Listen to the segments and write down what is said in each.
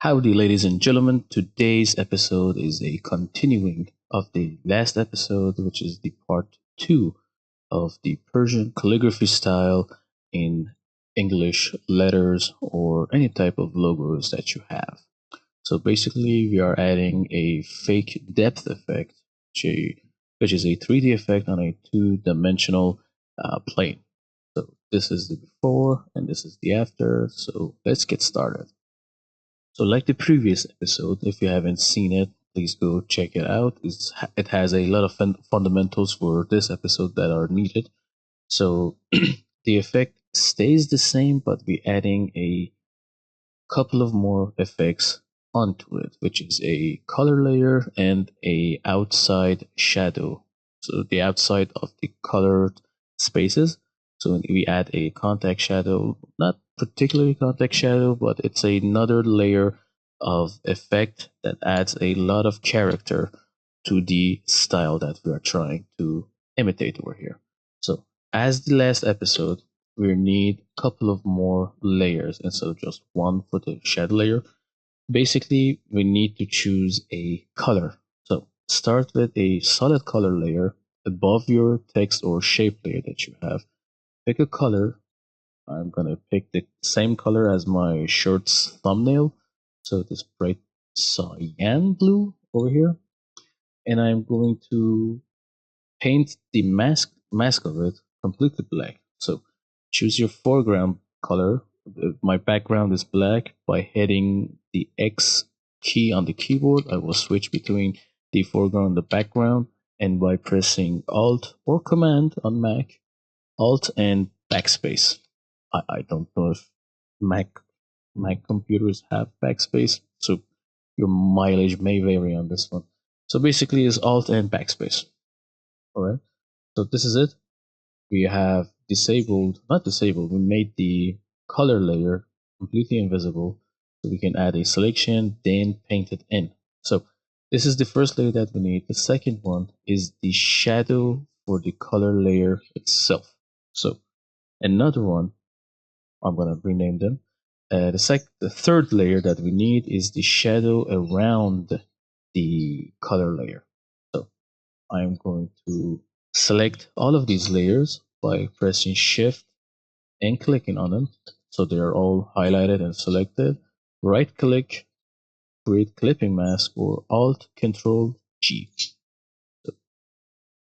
Howdy, ladies and gentlemen. Today's episode is a continuing of the last episode, which is the part two of the Persian calligraphy style in English letters or any type of logos that you have. So basically, we are adding a fake depth effect, which is a 3D effect on a two-dimensional plane. So this is the before and this is the after. So let's get started. So, like the previous episode, if you haven't seen it, please go check it out. It has a lot of fundamentals for this episode that are needed. So, the effect stays the same, but we're adding a couple of more effects onto it, which is a color layer and a outside shadow. So the outside of the colored spaces. So we add a contact shadow, not particularly contact shadow, but it's another layer of effect that adds a lot of character to the style that we are trying to imitate over here. So as the last episode, we need a couple of more layers instead of just one for the shadow layer. Basically, we need to choose a color. So start with a solid color layer above your text or shape layer that you have. Pick a color. I'm gonna pick the same color as my shirt's thumbnail. So this bright cyan blue over here. And I'm going to paint the mask of it completely black. So choose your foreground color. My background is black. By hitting the X key on the keyboard, I will switch between the foreground and the background. And by pressing Alt or Command on Mac, Alt and backspace. I don't know if Mac Mac computers have backspace, so your mileage may vary on this one. So basically, it's Alt and backspace. All right. So this is it. We have not disabled, we made the color layer completely invisible. So we can add a selection, then paint it in. So this is the first layer that we need. The second one is the shadow for the color layer itself. So another one, I'm gonna rename them. The third layer that we need is the shadow around the color layer. So I'm going to select all of these layers by pressing Shift and clicking on them. So they are all highlighted and selected. Right click, create clipping mask, or Alt Control G. So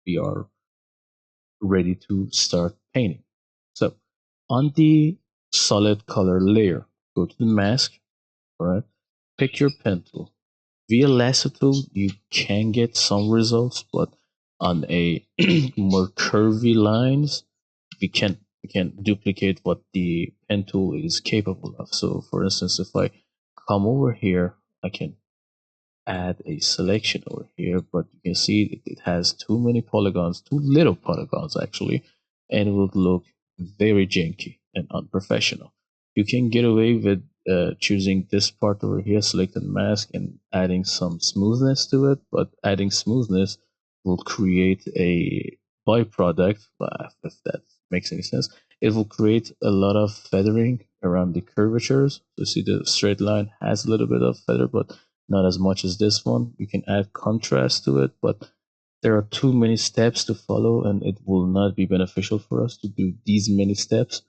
we are ready to start painting. So on the solid color layer, go to the mask, all right? Pick your pen tool. Via lasso tool, you can get some results, but on a more curvy lines, we can duplicate what the pen tool is capable of. So, for instance, if I come over here, I can add a selection over here, but you can see it has too many polygons, too little polygons actually, and it would look very janky and unprofessional. You can get away with choosing this part over here, select the mask, and adding some smoothness to it, but adding smoothness will create a byproduct, if that makes any sense. It will create a lot of feathering around the curvatures. So see the straight line has a little bit of feather, but not as much as this one. You can add contrast to it, but there are too many steps to follow and it will not be beneficial for us to do these many steps.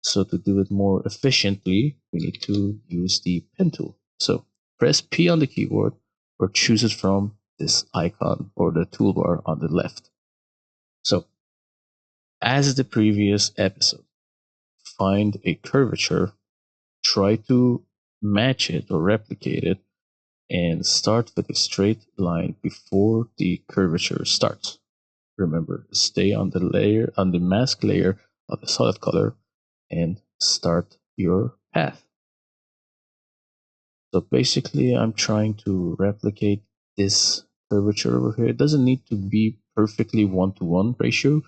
So to do it more efficiently, we need to use the pen tool. So press P on the keyboard or choose it from this icon or the toolbar on the left. So as the previous episode, find a curvature, try to match it or replicate it, and start with a straight line before the curvature starts. Remember, stay on the mask layer of the solid color and start your path. So basically, I'm trying to replicate this curvature over here. It doesn't need to be perfectly one-to-one ratio,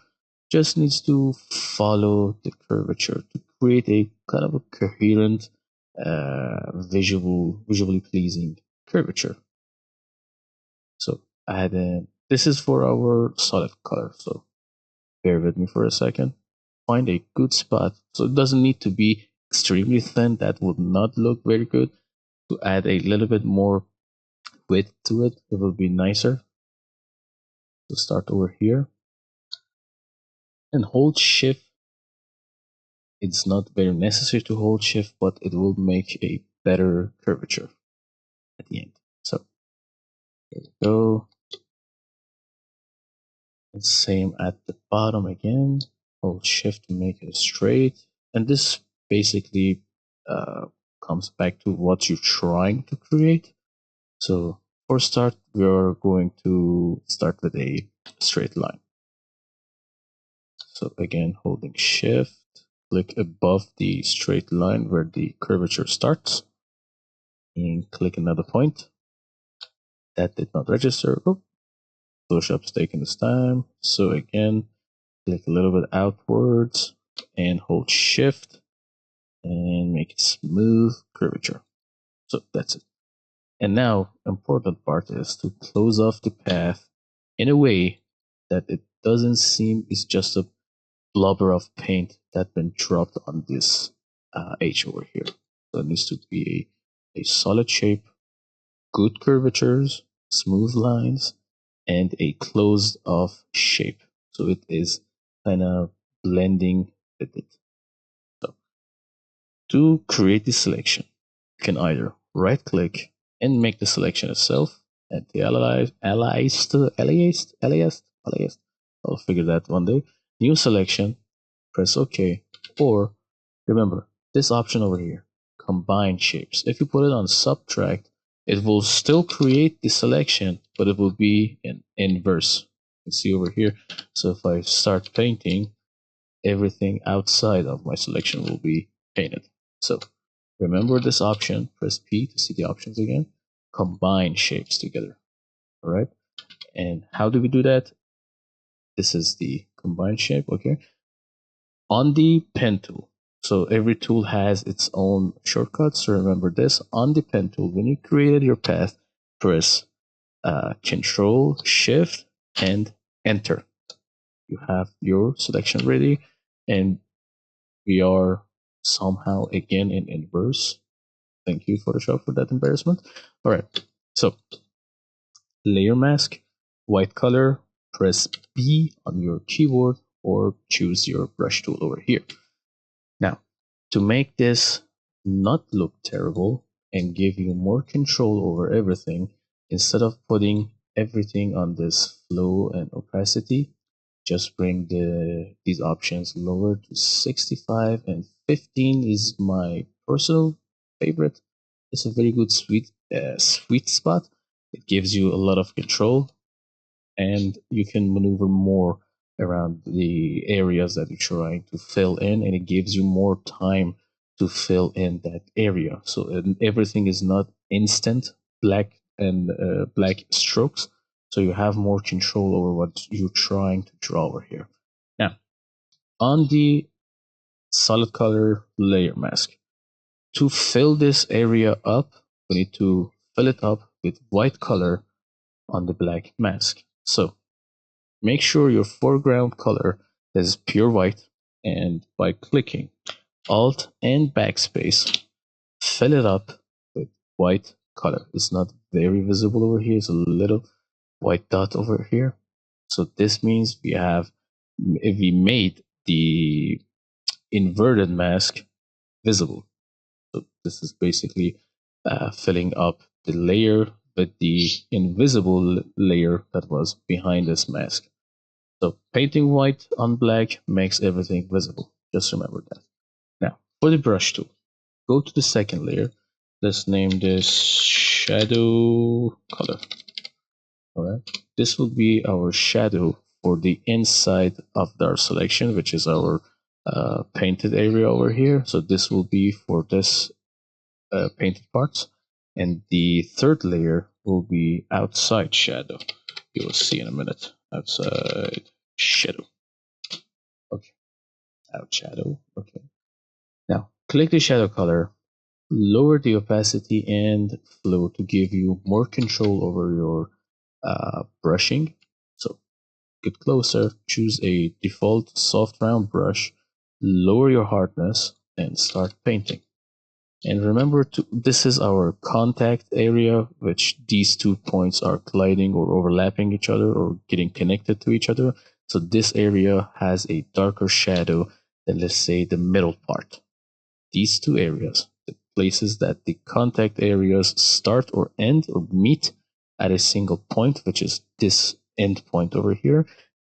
just needs to follow the curvature to create a kind of a coherent, visually pleasing curvature. So add in, this is for our solid color. So bear with me for a second. Find a good spot. So it doesn't need to be extremely thin. That would not look very good. To add a little bit more width to it, it will be nicer. So start over here and hold shift. It's not very necessary to hold shift, but it will make a better curvature at the end. So here we go. And same at the bottom again. Hold shift to make it straight. And this basically comes back to what you're trying to create. So for start, we're going to start with a straight line. So again, holding shift, click above the straight line where the curvature starts, and click another point. That did not register. Oh, Photoshop's taking its time. So again, click a little bit outwards and hold shift and make it smooth curvature. So that's it. And now, important part is to close off the path in a way that it doesn't seem it's just a blobber of paint that been dropped on this edge over here. So it needs to be a solid shape, good curvatures, smooth lines, and a closed off shape. So it is kind of blending with it. So to create the selection, you can either right click and make the selection itself at the aliased. I'll figure that one day. New selection, press OK, or remember this option over here, combine shapes. If you put it on subtract, it will still create the selection, but it will be in inverse. You see over here. So if I start painting, everything outside of my selection will be painted. So remember this option, press P to see the options again. Combine shapes together. All right. And how do we do that? This is the combine shape. Okay. On the pen tool. So every tool has its own shortcuts. So remember this on the pen tool. When you created your path, press Control, Shift, and Enter. You have your selection ready, and we are somehow again in inverse. Thank you, Photoshop, for that embarrassment. All right. So layer mask, white color, press B on your keyboard or choose your brush tool over here. Now, to make this not look terrible and give you more control over everything, instead of putting everything on this flow and opacity, just bring these options lower to 65, and 15 is my personal favorite. It's a very good sweet spot. It gives you a lot of control and you can maneuver more around the areas that you're trying to fill in, and it gives you more time to fill in that area. So everything is not instant black strokes, so you have more control over what you're trying to draw over here. Now, on the solid color layer mask, to fill this area up, we need to fill it up with white color on the black mask. So make sure your foreground color is pure white, and by clicking Alt and Backspace, fill it up with white color. It's not very visible over here. It's a little white dot over here. So this means we made the inverted mask visible. So this is basically filling up the layer with the invisible layer that was behind this mask. So painting white on black makes everything visible. Just remember that. Now, for the brush tool, go to the second layer. Let's name this shadow color. Alright. This will be our shadow for the inside of our selection, which is our painted area over here. So this will be for this painted parts. And the third layer will be outside shadow. You will see in a minute. Outside shadow. Okay. Out shadow. Okay. Now click the shadow color, lower the opacity and flow to give you more control over your brushing. So get closer, choose a default soft round brush, lower your hardness, and start painting. And remember, this is our contact area, which these 2 points are colliding or overlapping each other or getting connected to each other. So this area has a darker shadow than, let's say, the middle part. These two areas, the places that the contact areas start or end or meet at a single point, which is this end point over here,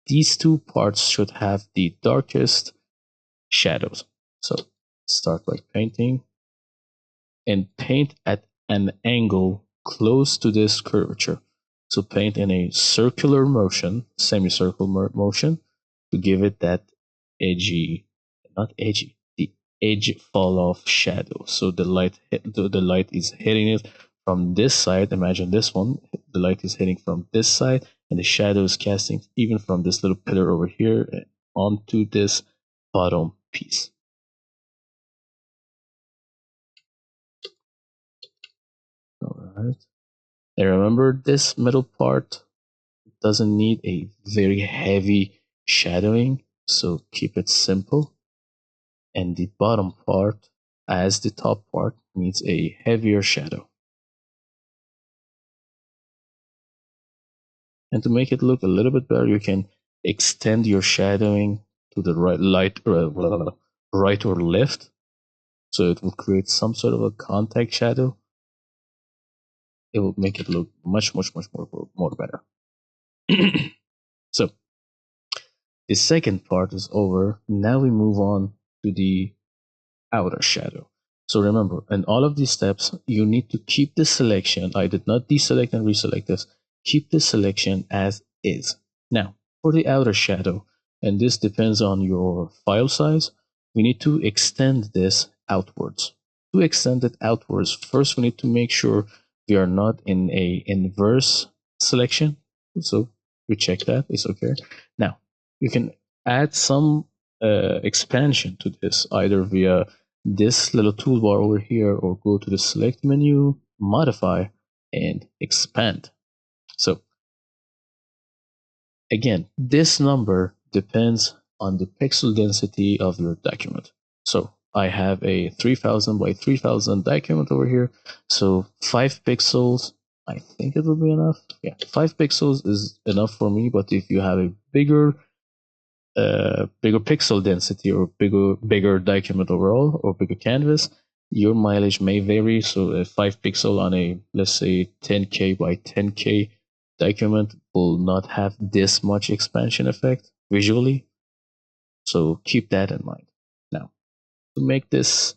these two parts should have the darkest shadows. So start by painting and paint at an angle close to this curvature. So paint in a circular motion, semicircle motion, to give it that edgy, not edgy, the edge fall off shadow. So the light is hitting it from this side. Imagine this one. The light is hitting from this side, and the shadow is casting even from this little pillar over here onto this bottom piece. All right. And remember, this middle part doesn't need a very heavy shadowing, so keep it simple. And the bottom part, as the top part, needs a heavier shadow. And to make it look a little bit better, you can extend your shadowing to the right or left, so it will create some sort of a contact shadow. It will make it look much more better. So the second part is over. Now we move on to the outer shadow. So remember, in all of these steps, you need to keep the selection. I did not deselect and reselect this. Keep the selection as is. Now, for the outer shadow, and this depends on your file size, we need to extend this outwards. To extend it outwards, first we need to make sure we are not in a inverse selection. So we check that, it's okay. Now, you can add some expansion to this, either via this little toolbar over here or go to the select menu, modify, and expand. So again, this number depends on the pixel density of your document. So I have a 3000 by 3000 document over here. So 5 pixels, I think it will be enough. Yeah, 5 pixels is enough for me, but if you have a bigger pixel density or bigger document overall or bigger canvas, your mileage may vary. So a 5 pixel on a, let's say, 10K by 10K document will not have this much expansion effect visually. So keep that in mind. Now, to make this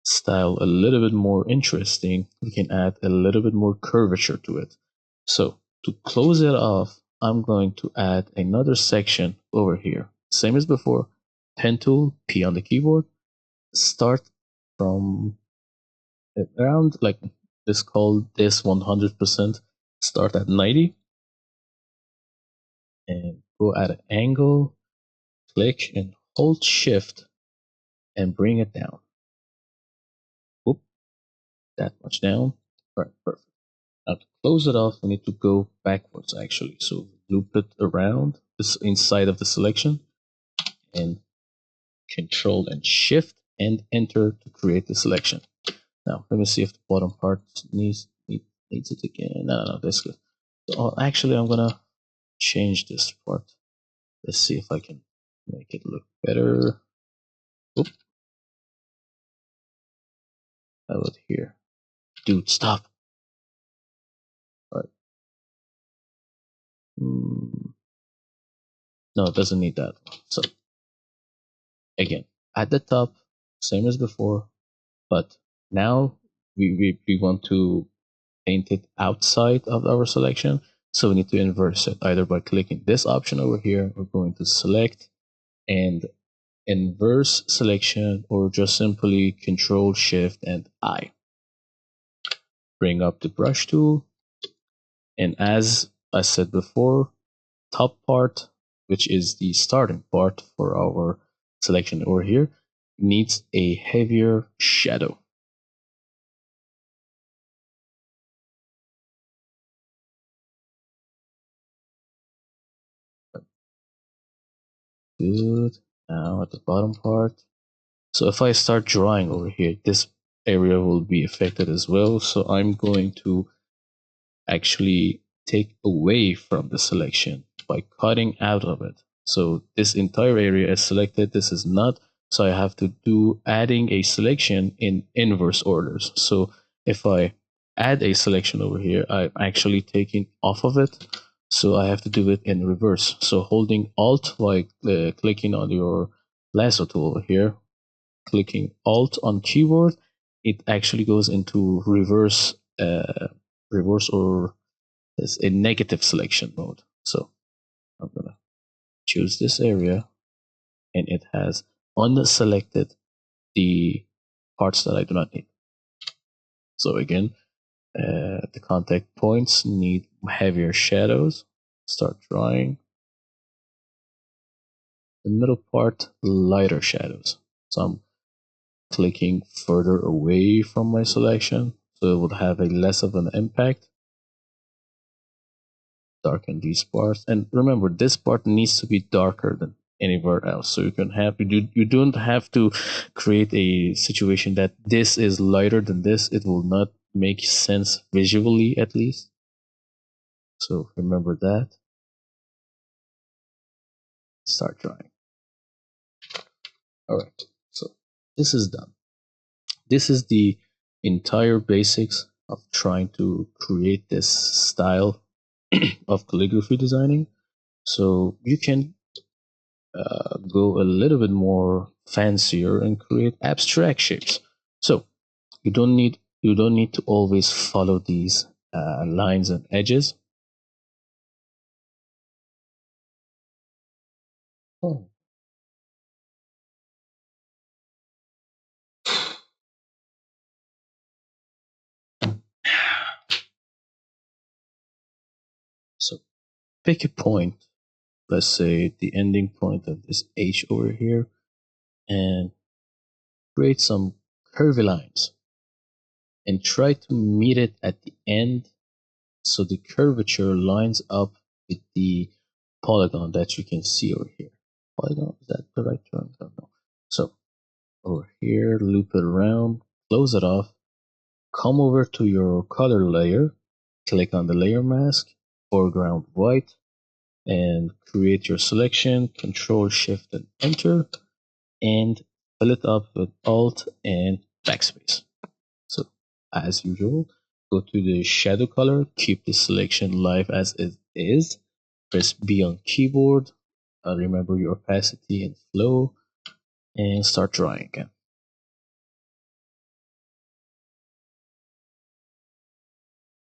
style a little bit more interesting, we can add a little bit more curvature to it. So to close it off, I'm going to add another section over here. Same as before, pen tool, P on the keyboard, start from around like let's call this 100%, start at 90 and go at an angle, click and hold shift and bring it down. Whoop, that much down. All right, perfect. Now to close it off, we need to go backwards actually. So loop it around this inside of the selection and control and shift and enter to create the selection. Now let me see if the bottom part needs it again. No, that's good. So actually I'm gonna change this part. Let's see if I can make it look better. Oop, how about here? Dude, stop. All right. No, it doesn't need that. So again, at the top, same as before, but now we want to paint it outside of our selection. So we need to inverse it either by clicking this option over here. We're going to select and inverse selection, or just simply Control Shift and I. Bring up the brush tool, and as I said before, top part, which is the starting part for our selection over here, needs a heavier shadow. Good. Now at the bottom part. So if I start drawing over here, this area will be affected as well. So I'm going to actually take away from the selection by cutting out of it. So this entire area is selected, this is not. So I have to do adding a selection in inverse orders. So if I add a selection over here, I'm actually taking off of it. So I have to do it in reverse. So holding Alt while clicking on your lasso tool over here, clicking Alt on keyboard, it actually goes into reverse or is a negative selection mode. So I'm gonna choose this area, and it has unselected the parts that I do not need. So again, the contact points need heavier shadows. Start drawing. The middle part, lighter shadows. So I'm clicking further away from my selection, so it would have a less of an impact. Darken these parts, and remember this part needs to be darker than anywhere else, so you can have you don't have to create a situation that this is lighter than this. It will not make sense visually, at least. So remember that. Start drawing. All right, so this is done. This is the entire basics of trying to create this style of calligraphy designing. So you can go a little bit more fancier and create abstract shapes. So you don't need to always follow these lines and edges. Oh. So pick a point, let's say the ending point of this H over here, and create some curvy lines and try to meet it at the end so the curvature lines up with the polygon that you can see over here. Polygon, is that the right term? I don't know. So over here, loop it around, close it off, come over to your color layer, click on the layer mask, foreground white, and create your selection, Control Shift and Enter, and fill it up with Alt and backspace. So as usual, go to the shadow color, keep the selection live as it is, press B on keyboard, remember your opacity and flow, and start drawing again.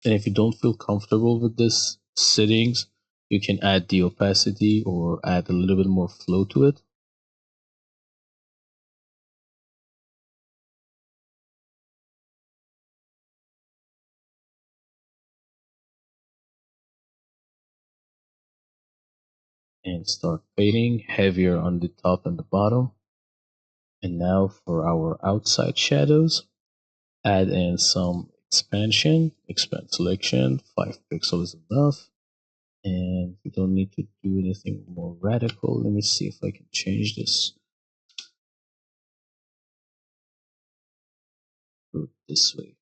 And if you don't feel comfortable with this settings, you can add the opacity or add a little bit more flow to it. And start fading heavier on the top and the bottom. And now for our outside shadows, add in some expansion, expand selection, 5 pixels is enough. And we don't need to do anything more radical. Let me see if I can change this this way.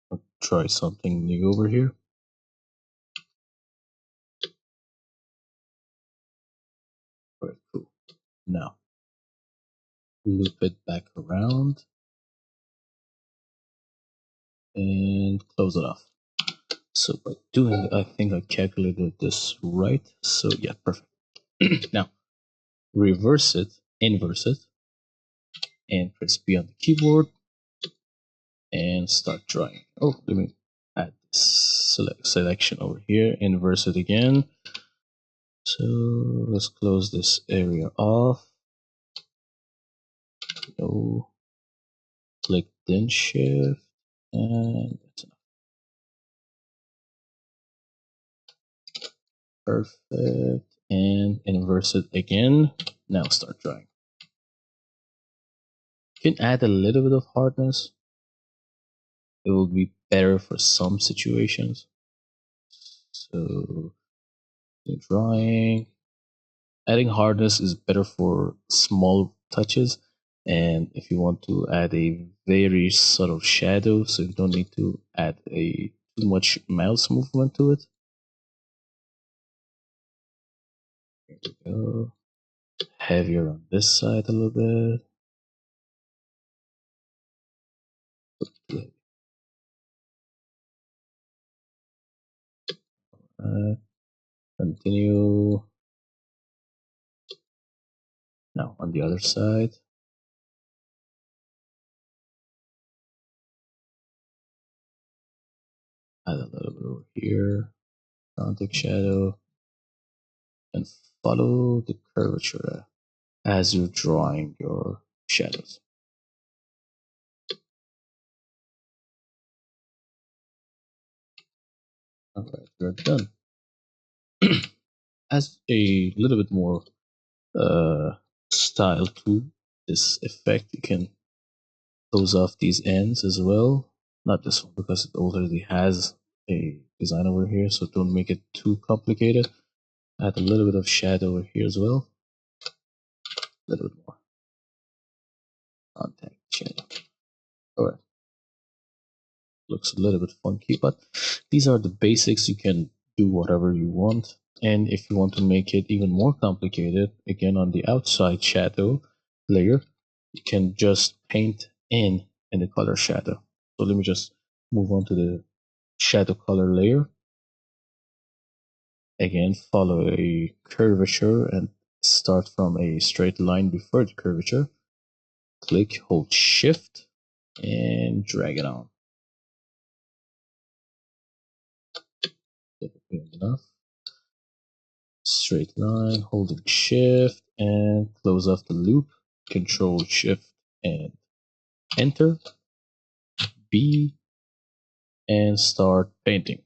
I'll try something new over here. All right, cool. Now loop it back around and close it off. So by doing, I think I calculated this right. So yeah, perfect. Now reverse it, inverse it, and press B on the keyboard and start drawing. Oh, let me add this selection over here, inverse it again. So let's close this area off. No, click then shift, and that's enough. Perfect. And inverse it again. Now start drawing. You can add a little bit of hardness. It will be better for some situations. So in drawing, adding hardness is better for small touches. And if you want to add a very subtle shadow, so you don't need to add a too much mouse movement to it. Here we go. Heavier on this side a little bit. Continue. Now on the other side. Add a little bit over here. Contact shadow. And follow the curvature as you're drawing your shadows. Alright, we're done. As a little bit more style to this effect, you can close off these ends as well. Not this one because it already has a design over here, so don't make it too complicated. Add a little bit of shadow over here as well. A little bit more contact shadow. Alright. Looks a little bit funky, but these are the basics. You can do whatever you want. And if you want to make it even more complicated, again on the outside shadow layer, you can just paint in the color shadow. So let me just move on to the shadow color layer. Again, follow a curvature and start from a straight line before the curvature. Click, hold shift, and drag it on. Enough. Straight line, holding shift, and close off the loop. Control shift and enter. B, and start painting.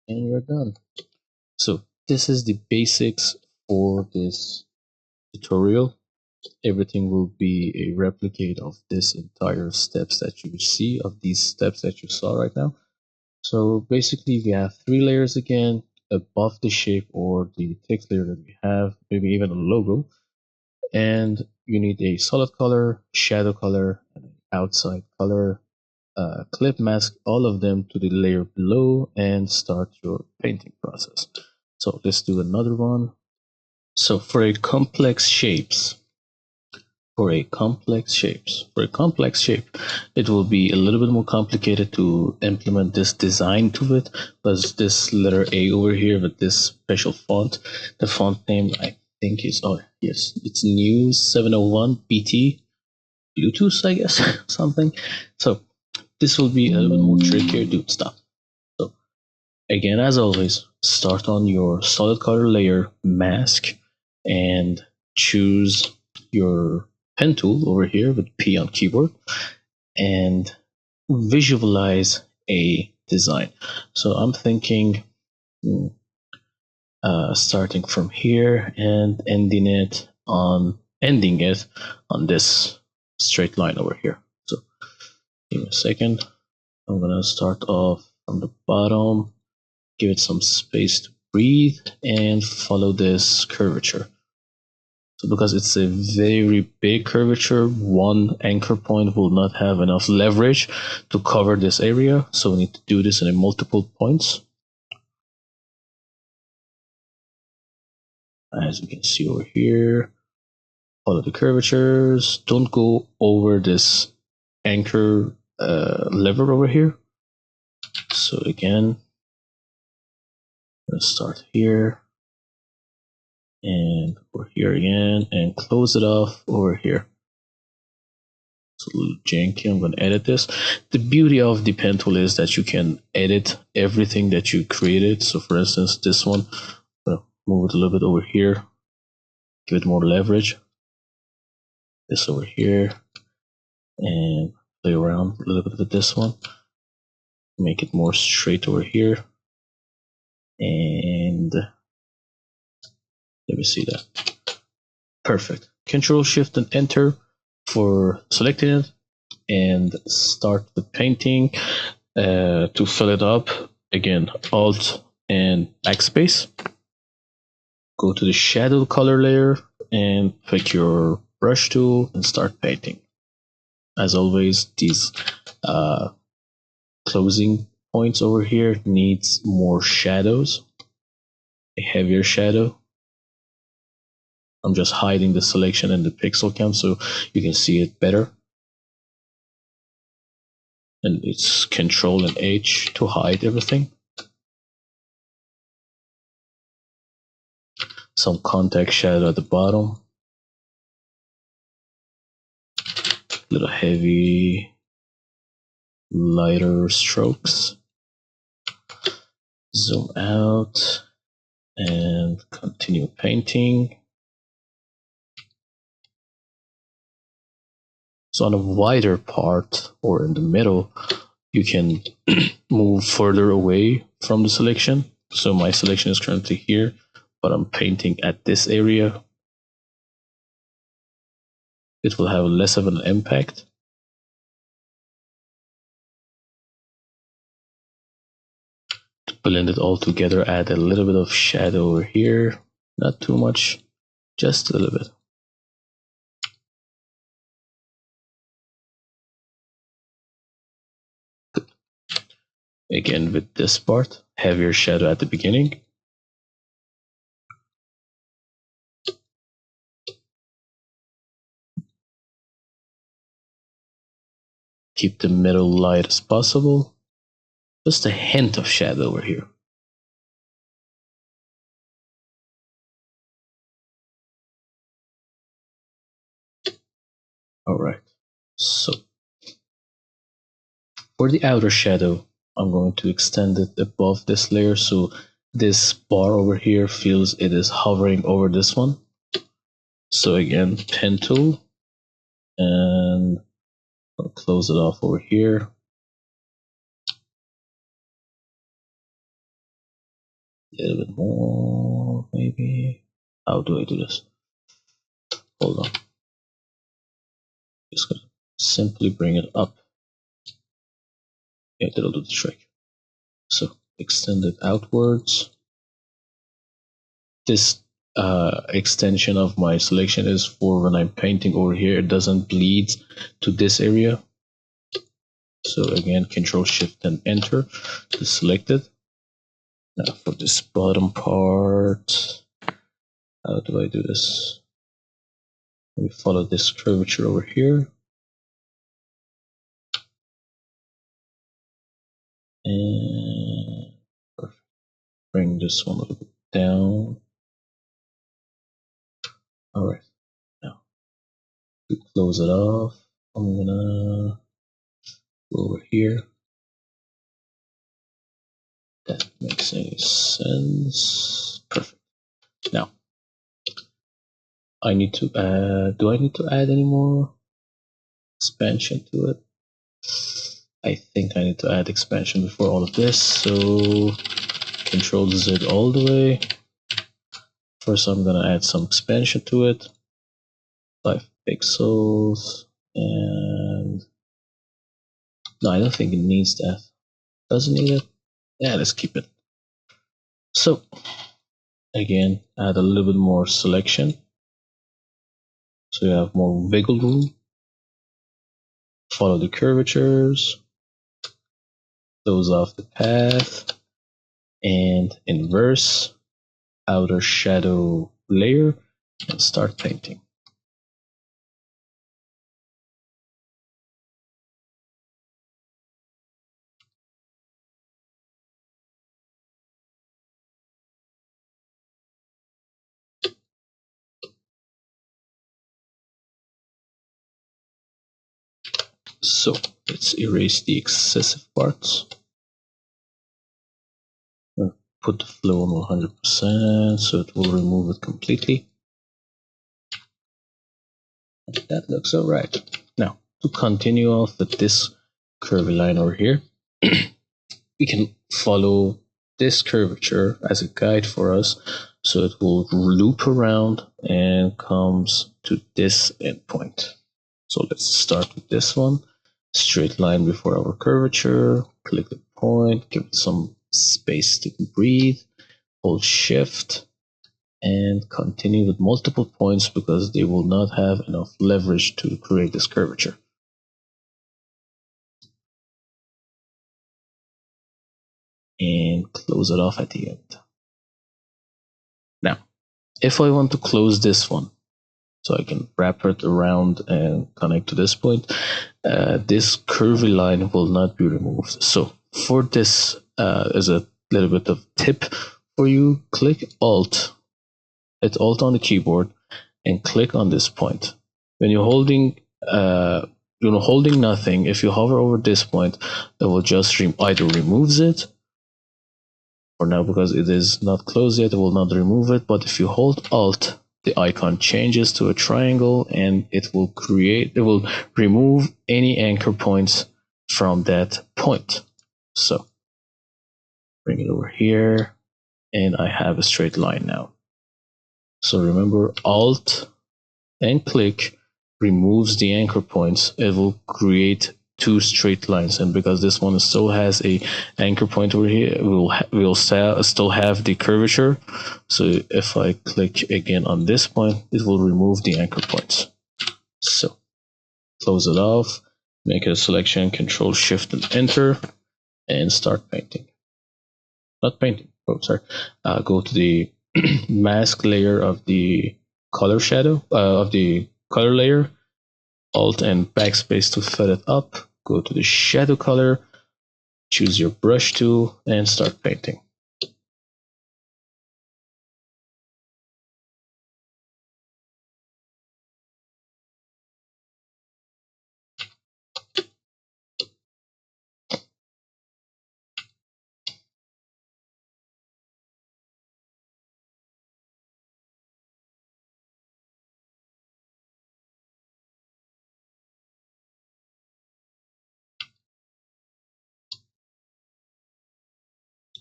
And you're done. So this is the basics for this tutorial. Everything will be a replicate of this entire steps that you see, of these steps that you saw right now. So basically we have three layers again above the shape or the text layer that we have, maybe even a logo. And you need a solid color, shadow color, and an outside color, clip mask all of them to the layer below and start your painting process. So let's do another one. So for a complex shapes, for a complex shape, it will be a little bit more complicated to implement this design to it. Because this letter A over here with this special font, the font name I think is, oh yes, it's new 701 BT Bluetooth, I guess, something. So this will be a little bit more trickier. Dude, stop. So again, as always, start on your solid color layer mask and choose your pen tool over here with P on keyboard and visualize a design. So I'm thinking starting from here and ending it on this straight line over here. So give me a second. I'm gonna start off from the bottom, give it some space to breathe, and follow this curvature. So because it's a very big curvature, one anchor point will not have enough leverage to cover this area. So we need to do this in a multiple points. As you can see over here, follow the curvatures. Don't go over this anchor lever over here. So again, let's start here and over here again and close it off over here. It's a little janky. I'm going to edit this. The beauty of the pen tool is that you can edit everything that you created. So for instance, this one, move it a little bit over here, give it more leverage. This over here, and play around a little bit with this one. Make it more straight over here. And let me see that. Perfect. Control Shift and Enter for selecting it and start the painting. To fill it up, again, Alt and Backspace. Go to the shadow color layer and pick your brush tool and start painting. As always, these uh, closing points over here needs more shadows, a heavier shadow. I'm just hiding the selection and the pixel count so you can see it better. And it's Control and H to hide everything. Some contact shadow at the bottom. Little heavy, lighter strokes. Zoom out and continue painting. So on a wider part or in the middle, you can move further away from the selection. So my selection is currently here, but I'm painting at this area. It will have less of an impact. To blend it all together, add a little bit of shadow over here. Not too much, just a little bit. Again, with this part, heavier shadow at the beginning. Keep the middle light as possible. Just a hint of shadow over here. Alright, so for the outer shadow, I'm going to extend it above this layer so this bar over here feels it is hovering over this one. So again, pen tool, and I'll close it off over here. A little bit more, maybe. How do I do this? Hold on. Just gonna simply bring it up. Yeah, that'll do the trick. So extend it outwards. This extension of my selection is for when I'm painting over here, it doesn't bleed to this area. So again, Control Shift and Enter to select it. Now for this bottom part, how do I do this? Let me follow this curvature over here. And perfect. Bring this one a little bit down. Alright, now to close it off, I'm gonna go over here. That makes any sense. Perfect. Now, I need to add, do I need to add any more expansion to it? I think I need to add expansion before all of this, so Control Z all the way. First, I'm gonna add some expansion to it. 5 pixels, and no, I don't think it needs that. Doesn't need it? Yeah, let's keep it. So, again, add a little bit more selection. So you have more wiggle room. Follow the curvatures. Close off the path. And inverse outer shadow layer and start painting. So let's erase the excessive parts. Put the flow on 100% so it will remove it completely. That looks alright. Now, to continue off with this curvy line over here, we can follow this curvature as a guide for us, so it will loop around and comes to this endpoint. So let's start with this one. Straight line before our curvature. Click the point, give it some space to breathe. Hold shift and continue with multiple points because they will not have enough leverage to create this curvature. And close it off at the end. Now, if I want to close this one, so I can wrap it around and connect to this point, this curvy line will not be removed. So for this, as a little bit of tip for you, click Alt, hit Alt on the keyboard, and click on this point. When you're holding, holding nothing, if you hover over this point, it will just either removes it. For now, because it is not closed yet, it will not remove it. But if you hold Alt, the icon changes to a triangle and it will remove any anchor points from that point. So bring it over here and I have a straight line now. So remember, Alt and click removes the anchor points. It will create two straight lines, and because this one still has a anchor point over here, we'll still have the curvature. So if I click again on this point, it will remove the anchor points. So close it off, make a selection, Control Shift and Enter, and start painting. Not painting, oh sorry. Go to the mask layer of the color shadow of the color layer. Alt and backspace to fill it up. Go to the shadow color, choose your brush tool, and start painting.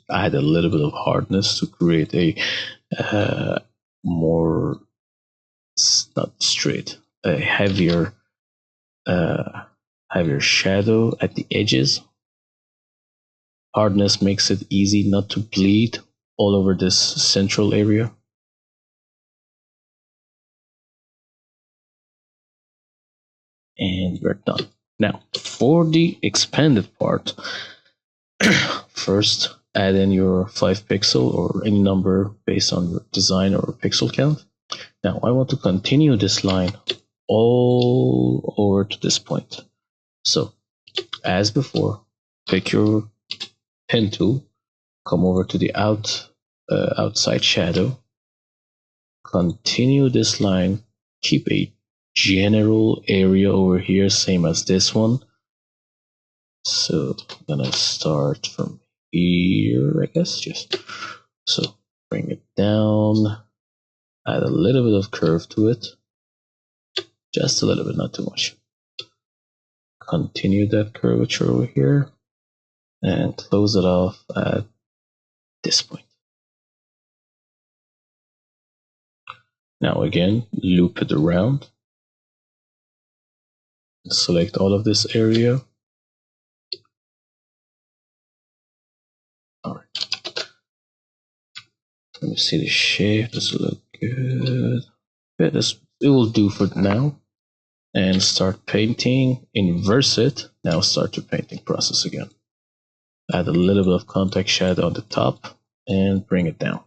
I had a little bit of hardness to create a more, not straight, a heavier shadow at the edges. Hardness makes it easy not to bleed all over this central area. And we're done. Now, for the expanded part, first add in your 5 pixel or any number based on your design or pixel count. Now I want to continue this line all over to this point. So as before, pick your pen tool, come over to the outside shadow, continue this line, keep a general area over here, same as this one. So I'm gonna start from here, I guess, just so bring it down, add a little bit of curve to it, just a little bit, not too much. Continue that curvature over here and close it off at this point. Now again, loop it around, select all of this area. All right, let me see the shape. This will look good. Yeah, it will do for now. And start painting, inverse it. Now start your painting process again. Add a little bit of contact shadow on the top and bring it down.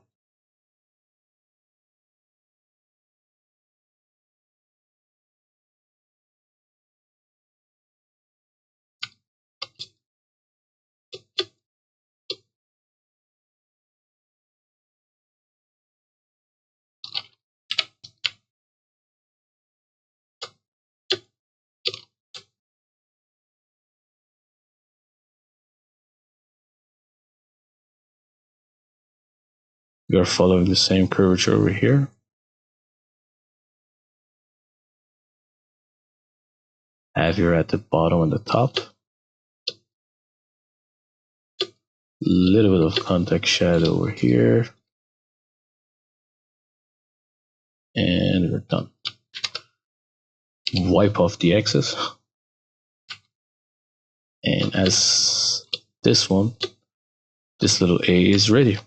We are following the same curvature over here. Heavier at the bottom and the top. Little bit of contact shadow over here. And we're done. wipe off the excess. And as this one, this little A is ready.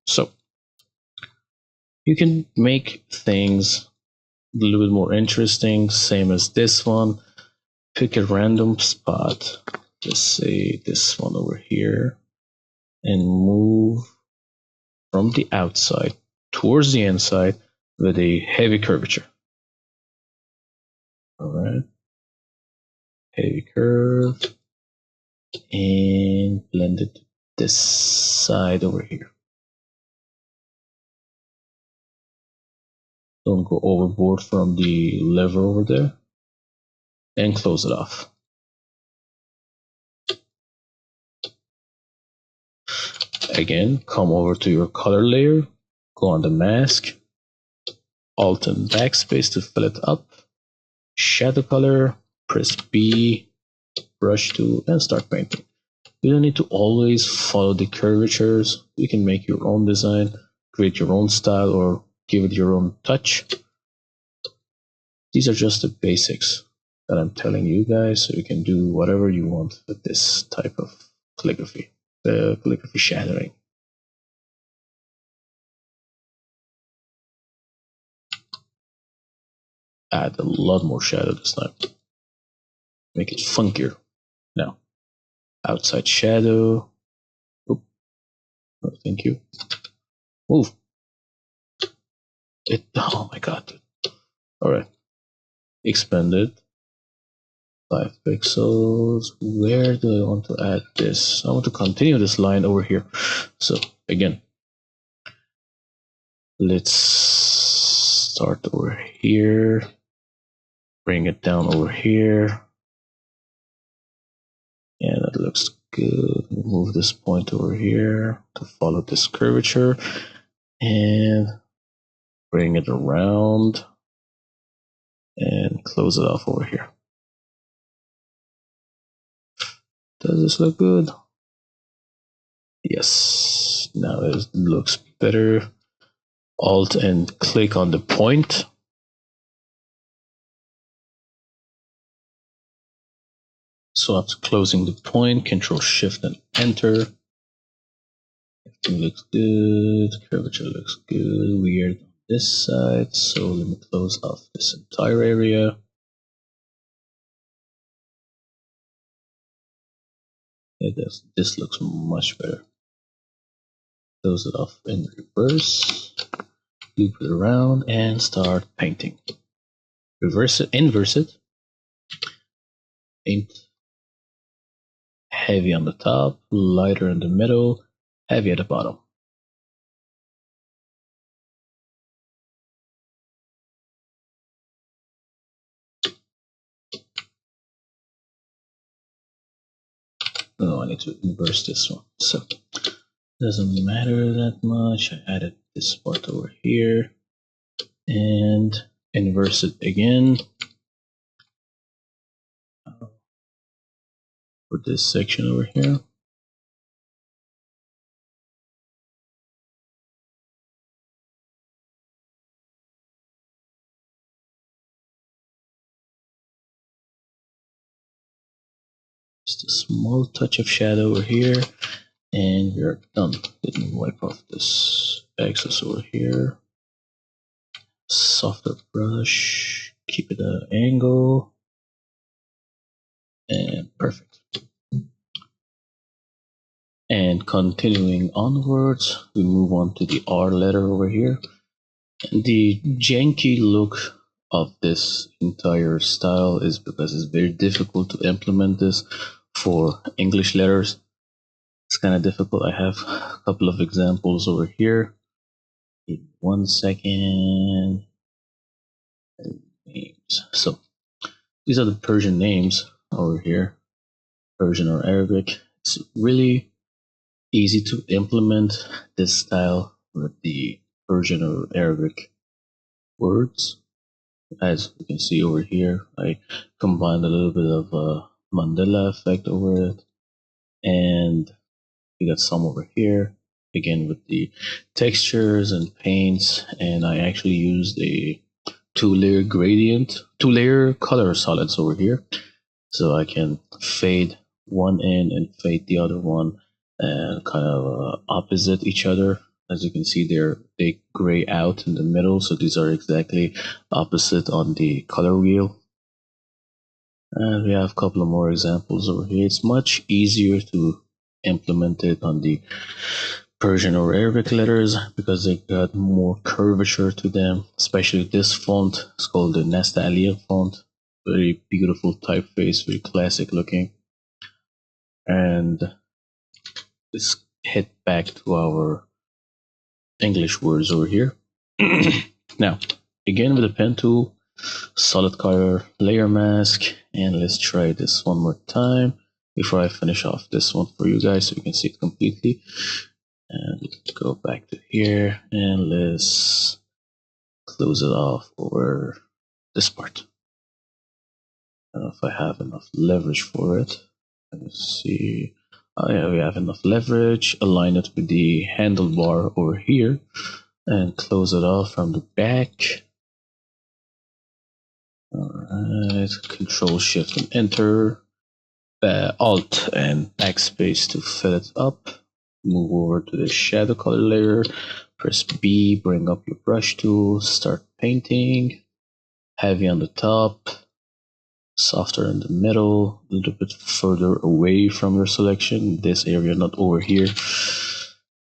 So you can make things a little bit more interesting, same as this one. Pick a random spot, just say this one over here, and move from the outside towards the inside with a heavy curvature. All right, heavy curve, and blend it to this side over here. Don't go overboard from the lever over there, and close it off. Again, come over to your color layer, go on the mask, Alt and backspace to fill it up, shadow color, press B, brush tool, and start painting. You don't need to always follow the curvatures. You can make your own design, create your own style, or give it your own touch. These are just the basics that I'm telling you guys, so you can do whatever you want with this type of calligraphy, the calligraphy shadowing. Add a lot more shadow this time. Make it funkier. Now, outside shadow. Oop. Oh, thank you. Move. Oh my god. Alright. Expand it. 5 pixels. Where do I want to add this? I want to continue this line over here. So, again, let's start over here. Bring it down over here. Yeah, that looks good. Move this point over here to follow this curvature. And bring it around. And close it off over here. Does this look good? Yes. Now it looks better. Alt and click on the point. So after closing the point, Control Shift and Enter. Everything looks good. Curvature looks good. Weird on this side. So let me close off this entire area. This looks much better. Close it off in reverse. Loop it around and start painting. Reverse it, inverse it. Paint heavy on the top, lighter in the middle, heavy at the bottom. No, I need to inverse this one. So doesn't matter that much. I added this part over here and inverse it again for this section over here. Just a small touch of shadow over here, and we're done. Let me wipe off this excess over here. Softer brush, keep it at an angle, and perfect. And continuing onwards, we move on to the R letter over here. And the janky look of this entire style is because it's very difficult to implement this for English letters. It's kind of difficult. I have a couple of examples over here. In 1 second. Names. So these are the Persian names over here, Persian or Arabic. It's really easy to implement this style with the Persian or Arabic words. As you can see over here, I combined a little bit of a Mandela effect over it, and you got some over here again with the textures and paints, and I actually used a two-layer gradient, two-layer color solids over here. So I can fade one in and fade the other one, and kind of opposite each other. As you can see, they gray out in the middle, so these are exactly opposite on the color wheel. And we have a couple of more examples over here. It's much easier to implement it on the Persian or Arabic letters because they got more curvature to them, especially this font. It's called the Nasta Aliyah font. Very beautiful typeface, very classic looking. And let's head back to our English words over here. Now, again with the pen tool, solid color layer mask, and let's try this one more time before I finish off this one for you guys so you can see it completely. And let's go back to here and let's close it off over this part. I don't know if I have enough leverage for it. Let's see. Oh yeah, we have enough leverage. Align it with the handlebar over here and close it off from the back. Alright, Control Shift and Enter. Alt and Backspace to fill it up. Move over to the shadow color layer. Press B, bring up your brush tool, start painting. Heavy on the top, softer in the middle, a little bit further away from your selection, this area, not over here.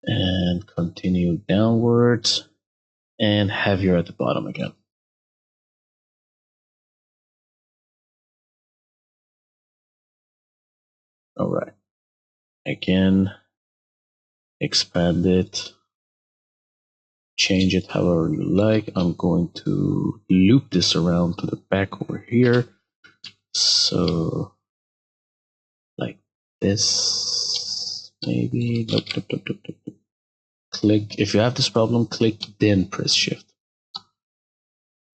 And continue downwards and heavier at the bottom again. Alright. Again, expand it, change it however you like. I'm going to loop this around to the back over here. So, like this, maybe. Nope, nope, nope, nope, nope. Click. If you have this problem, click, then press Shift.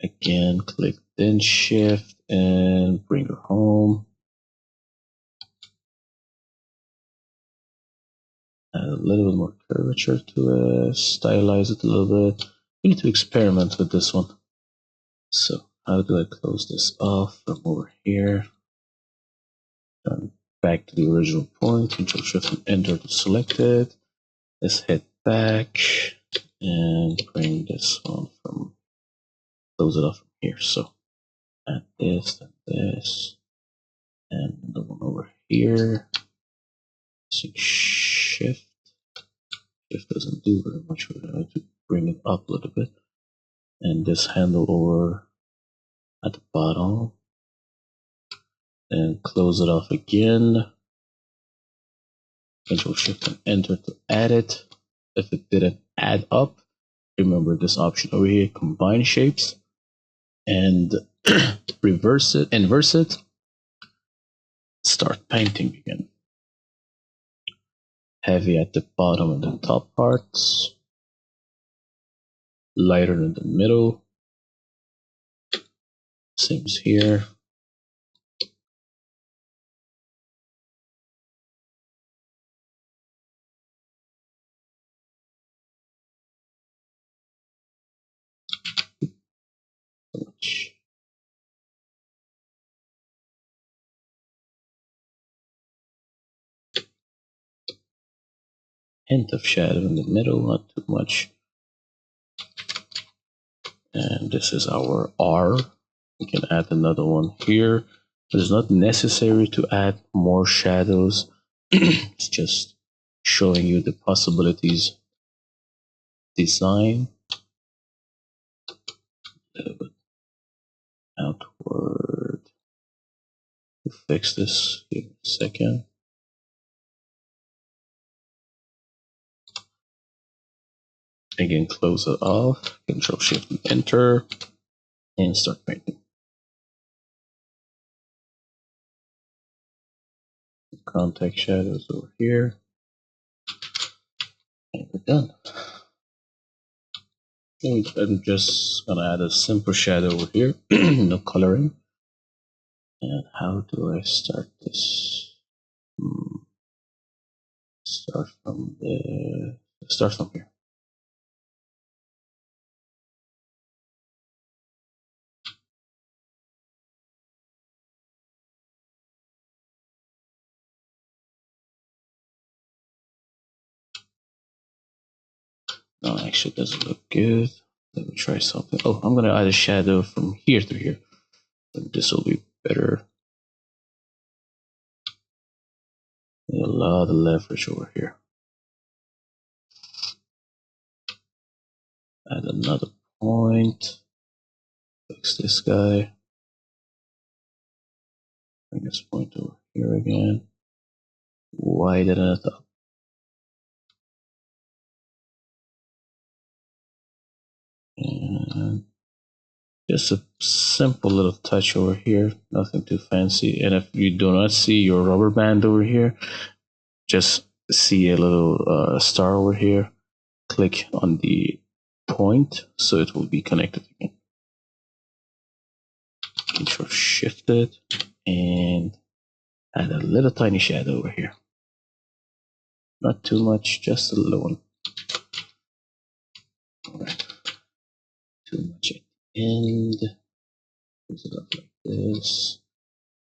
Again, click, then Shift, and bring her home. Add a little bit more curvature to it, stylize it a little bit. You need to experiment with this one. So, how do I close this off from over here? Done. Back to the original point, Control Shift and Enter to select it. Let's head back and bring this one from, close it off from here. So, add this and this, and the one over here. See, Shift doesn't do very much. We're going to bring it up a little bit, and this handle over at the bottom, and close it off again. Control Shift and Enter to add it. If it didn't add up, remember this option over here, combine shapes, and reverse it, inverse it, start painting again. Heavy at the bottom and the top parts, lighter in the middle, same as here. Hint of shadow in the middle, not too much. And this is our R. We can add another one here. It's not necessary to add more shadows. It's just showing you the possibilities. Design. A little bit outward. To fix this, give me a second. Again, close it off. Control Shift and Enter, and start painting. Contact shadows over here, and we're done. I'm just gonna add a simple shadow over here, no coloring. And how do I start this? Start from here. No, actually, it doesn't look good. Let me try something. Oh, I'm gonna add a shadow from here to here. And this will be better. A lot of leverage over here. Add another point. Fix this guy. Bring this point over here again. Widen it up. And just a simple little touch over here. Nothing too fancy. And if you do not see your rubber band over here, just see a little star over here. Click on the point so it will be connected again. Control shift it and add a little tiny shadow over here. Not too much, just a little one. Alright. Too much at the end. Close it up like this.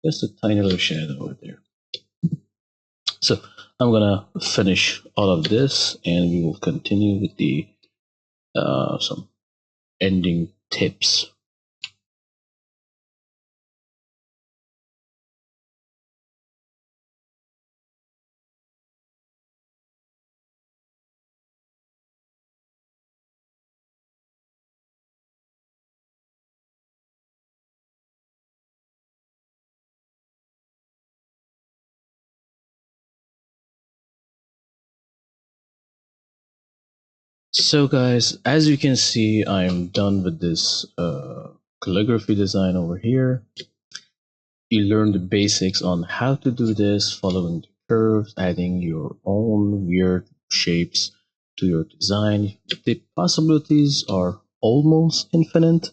Just a tiny little shadow over there. So I'm gonna finish all of this and we will continue with the some ending tips. So guys, as you can see, I'm done with this calligraphy design over here. You learn the basics on how to do this, following the curves, adding your own weird shapes to your design. The possibilities are almost infinite.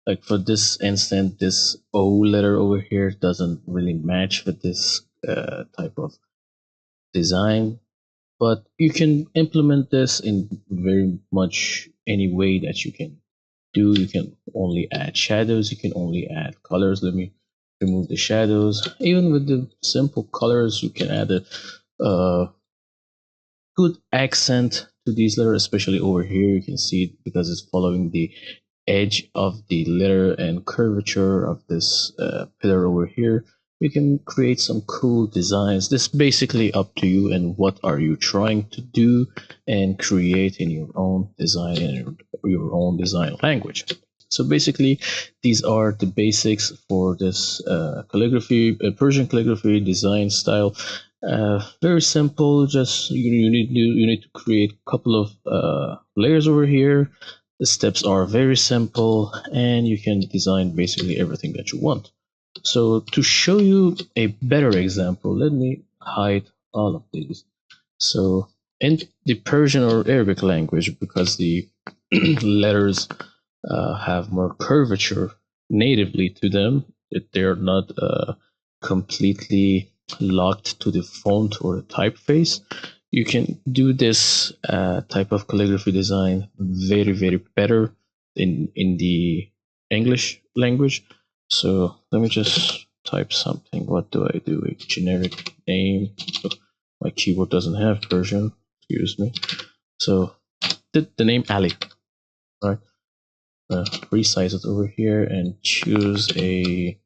Like for this instance, this O letter over here doesn't really match with this type of design, but you can implement this in very much any way that you can do. You can only add shadows, you can only add colors. Let me remove the shadows. Even with the simple colors, you can add a good accent to these letters, especially over here. You can see it because it's following the edge of the letter and curvature of this pillar over here. You can create some cool designs. This is basically up to you and what are you trying to do and create in your own design in your own design language. So basically, these are the basics for this calligraphy, Persian calligraphy design style. Very simple. Just you need to create a couple of layers over here. The steps are very simple, and you can design basically everything that you want. So to show you a better example, let me hide all of these. So in the Persian or Arabic language, because the letters have more curvature natively to them, that they're not completely locked to the font or the typeface, you can do this type of calligraphy design very better in the English language. So let me just type something. What do I do? A generic name. So my keyboard doesn't have Persian. Excuse me. So the name Ali. All right. Resize it over here and choose a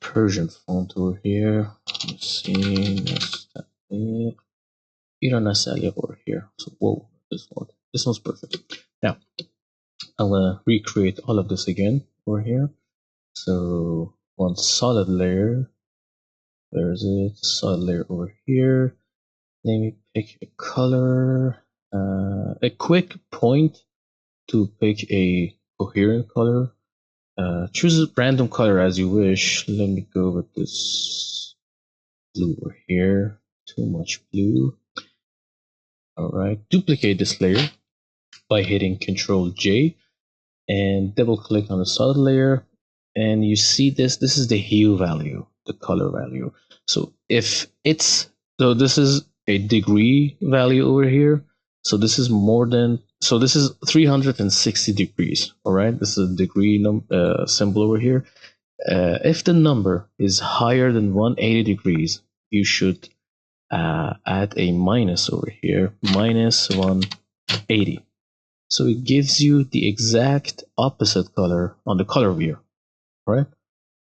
Persian font over here. Let's see. Iran Asali over here. So whoa, this one. This one's perfect. Now I'm gonna recreate all of this again over here. So one solid layer. Where is it? Solid layer over here. Let me pick a color. A quick point to pick a coherent color. Choose a random color as you wish. Let me go with this blue over here. Too much blue. Alright, duplicate this layer by hitting Control J and double click on the solid layer. And you see this is the hue value, the color value. So if it's, so this is a degree value over here. So this is more than, so this is 360 degrees. All right, this is a degree symbol over here. If the number is higher than 180 degrees, you should add a minus over here, -180. 80. So it gives you the exact opposite color on the color wheel, right?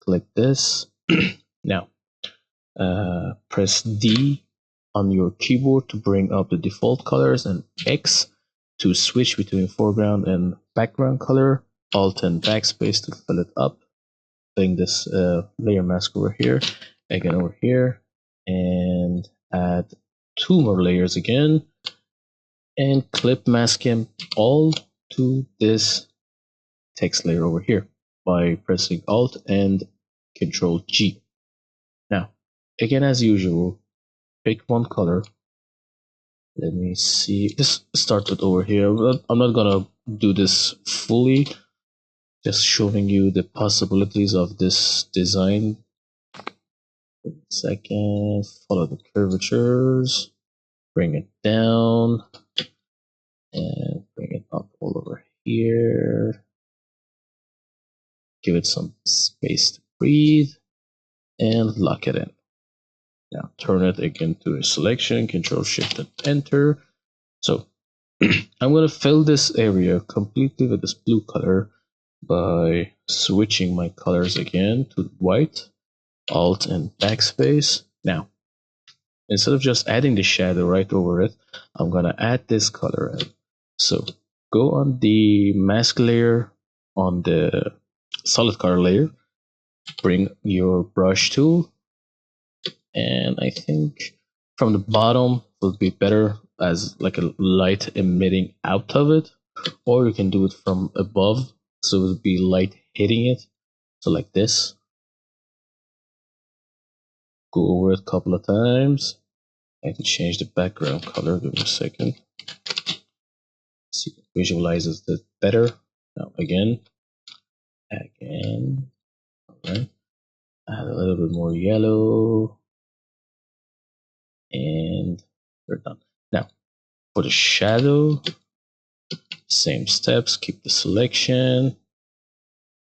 Click this. Now, press D on your keyboard to bring up the default colors, and X to switch between foreground and background color. Alt and backspace to fill it up. Putting this layer mask over here, again over here, and add two more layers again, and clip mask them all to this text layer over here by pressing Alt and Control G. Now, again as usual, pick one color. Let me see. Just start with over here. I'm not gonna do this fully. Just showing you the possibilities of this design. Second, follow the curvatures, bring it down, and bring it up all over here. Give it some space to breathe, and lock it in. Now turn it again to a selection, Control Shift and Enter. So I'm going to fill this area completely with this blue color by switching my colors again to white, Alt and backspace. Now, instead of just adding the shadow right over it, I'm going to add this color in. So go on the mask layer on the solid color layer, bring your brush tool, and I think from the bottom would be better as like a light emitting out of it, or you can do it from above so it would be light hitting it. So like this. Go over it a couple of times. I can change the background color. Give me a second. See if it visualizes it better. Now again. Alright. Add a little bit more yellow. And we're done. Now for the shadow, same steps. Keep the selection.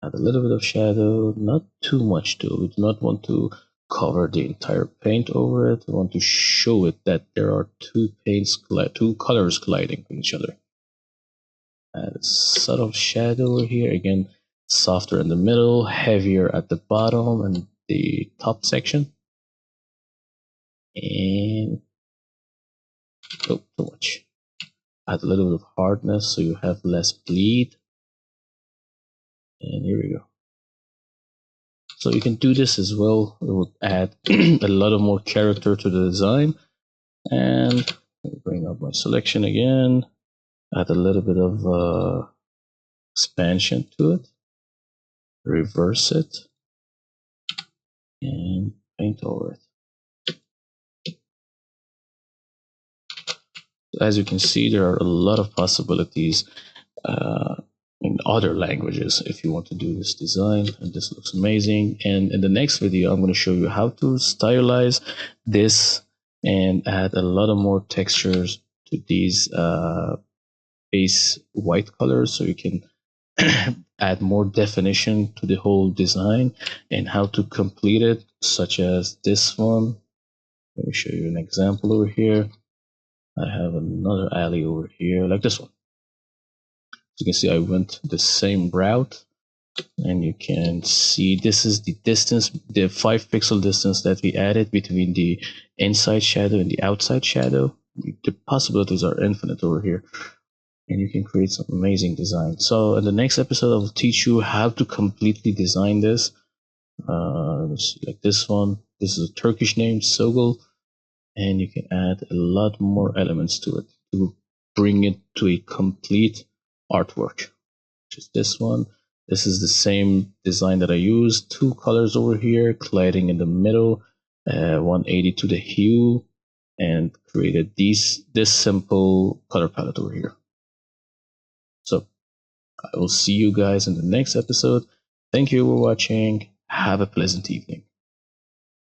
Add a little bit of shadow, not too much though. We do not want to cover the entire paint over it. We want to show it that there are two colors colliding with each other. Add a subtle shadow over here. Again, softer in the middle, heavier at the bottom and the top section. And oh, too much. Add a little bit of hardness so you have less bleed. And here we go. So you can do this as well. It would add a lot of more character to the design. And bring up my selection again. Add a little bit of expansion to it. Reverse it. And paint over it. As you can see, there are a lot of possibilities in other languages if you want to do this design, and this looks amazing. And in the next video I'm going to show you how to stylize this and add a lot of more textures to these base white colors so you can add more definition to the whole design, and how to complete it, such as this one. Let me show you an example over here. I have another alley over here like this one. You can see I went the same route, and you can see this is the distance, the 5 pixel distance that we added between the inside shadow and the outside shadow. The possibilities are infinite over here, and you can create some amazing design. So in the next episode I'll teach you how to completely design this. Let's see, like this one. This is a Turkish name, Sogol, and you can add a lot more elements to it to bring it to a complete artwork, which is this one. This is the same design that I used. 2 colors over here, colliding in the middle, 180 to the hue, and created this simple color palette over here. So I will see you guys in the next episode. Thank you for watching. Have a pleasant evening.